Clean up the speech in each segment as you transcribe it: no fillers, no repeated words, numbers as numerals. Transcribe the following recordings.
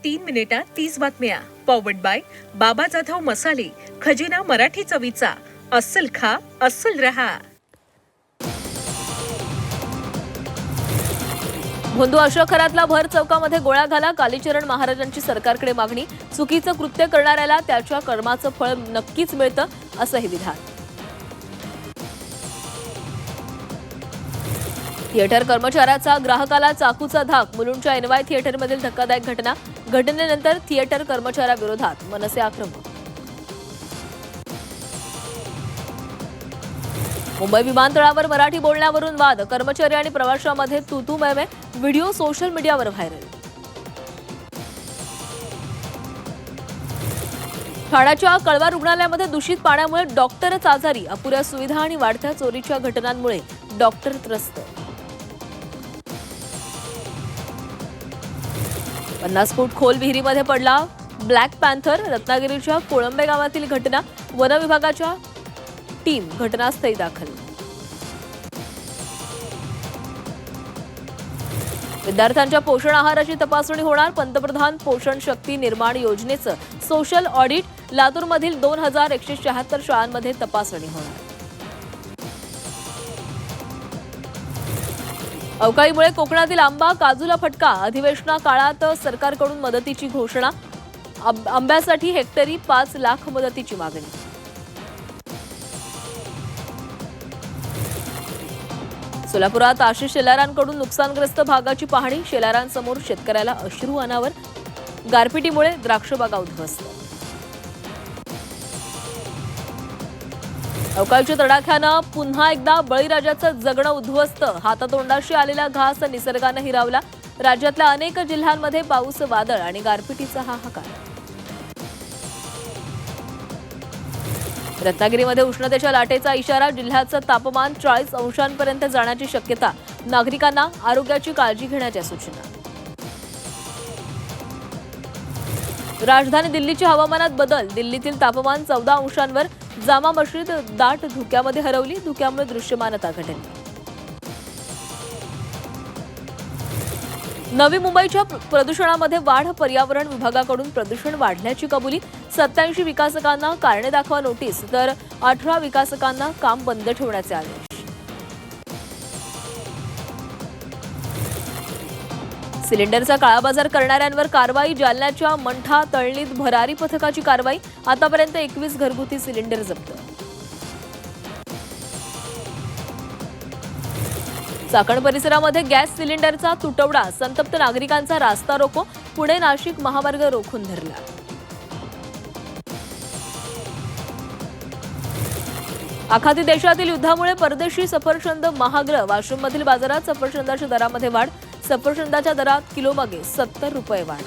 3 मिनिटात 30 बातम्या. Powered by बाबा जाधव मसाले, खजिना मराठी चवीचा. अस्सल खा, अस्सल रहा. भोंदू अशोकरातला भर चौकामध्ये गोळ्या घाला, कालीचरण महाराजांची सरकारकडे मागणी. चुकीचं कृत्य करणाऱ्याला त्याच्या कर्माचं फळ नक्कीच मिळतं, असंही विधान. थिएटर कर्मचाऱ्याचा ग्राहकाला चाकूचा धाक. मुलुंडच्या एनवाय थिएटरमधील धक्कादायक घटना. घटनेनंतर थिएटर कर्मचाऱ्याविरोधात मनसे आक्रमक. मुंबई विमानतळावर मराठी बोलण्यावरून वाद. कर्मचारी आणि प्रवाशांमध्ये तू मैमे. व्हिडिओ सोशल मीडियावर व्हायरल. ठाण्याच्या कळवा रुग्णालयामध्ये दूषित पाण्यामुळे डॉक्टरच आजारी. अपुऱ्या सुविधा आणि वाढत्या चोरीच्या घटनांमुळे डॉक्टर त्रस्त. 50 फूट खोल विहिरीमध्ये पडला ब्लॅक पॅन्थर. रत्नागिरीच्या कोळंबे गावातील घटना. वन विभागाच्या टीम घटनास्थळी दाखल. विद्यार्थ्यांच्या पोषण आहाराची तपासणी होणार. पंतप्रधान पोषण शक्ती निर्माण योजनेचं सोशल ऑडिट. लातूरमधील 2176 शाळांमध्ये तपासणी होणार. अवकाळीमुळे कोकणातील आंबा काजूला फटका. अधिवेशना काळात सरकारकडून मदतीची घोषणा. आंब्यासाठी हेक्टरी 5 लाख मदतीची मागणी. सोलापुरात आशिष शेलारांकडून नुकसानग्रस्त भागाची पाहणी. शेलारांसमोर शेतकऱ्याला अश्रू अनावर. गारपिटीमुळे द्राक्षबागा उद्ध्वस्त. अवकाळीच्या तडाख्यानं पुन्हा एकदा बळीराजाचं जगणं उद्ध्वस्त. हातातोंडाशी आलेला घास निसर्गानं हिरावला. राज्यातल्या अनेक जिल्ह्यांमध्ये पाऊस, वादळ आणि गारपिटीचा हाहाकार. रत्नागिरीमध्ये उष्णतेच्या लाटेचा इशारा. जिल्ह्याचं तापमान 40 अंशांपर्यंत जाण्याची शक्यता. नागरिकांना आरोग्याची काळजी घेण्याच्या सूचना. राजधानी दिल्लीच्या हवामानात बदल. दिल्लीतील तापमान 14 अंशांवर. जामा मशीद दाट धुक्यामध्ये हरवली. धुक्यामुळे दृश्यमानता घटली. नवी मुंबईच्या प्रदूषणामध्ये वाढ. पर्यावरण विभागाकडून प्रदूषण वाढल्याची कबुली. 87 विकासकांना कारणे दाखवा नोटीस, तर 18 विकासकांना काम बंद ठेवण्याचे आदेश. सिलेंडरचा काळाबाजार करणाऱ्यांवर कारवाई. जालन्याच्या मंठा तळणीत भरारी पथकाची कारवाई. आतापर्यंत 21 घरगुती सिलेंडर जप्त. चाकण परिसरामध्ये गॅस सिलेंडरचा तुटवडा. संतप्त नागरिकांचा रास्ता रोको. पुणे नाशिक महामार्ग रोखून धरला. आखाती देशातील युद्धामुळे परदेशी सफरचंद महागडं. वाशिममधील बाजारात सफरचंदाच्या दरामध्ये वाढ. सफरचंदाच्या दरात किलोमागे 70 रुपये वाढ.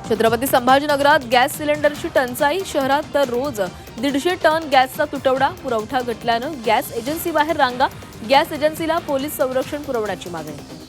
छत्रपती संभाजीनगरात गॅस सिलेंडरची टंचाई. शहरात तर रोज 150 टन गॅसचा तुटवडा. पुरवठा घटल्यानं गॅस एजन्सीबाहेर रांगा. गॅस एजन्सीला पोलीस संरक्षण पुरवण्याची मागणी.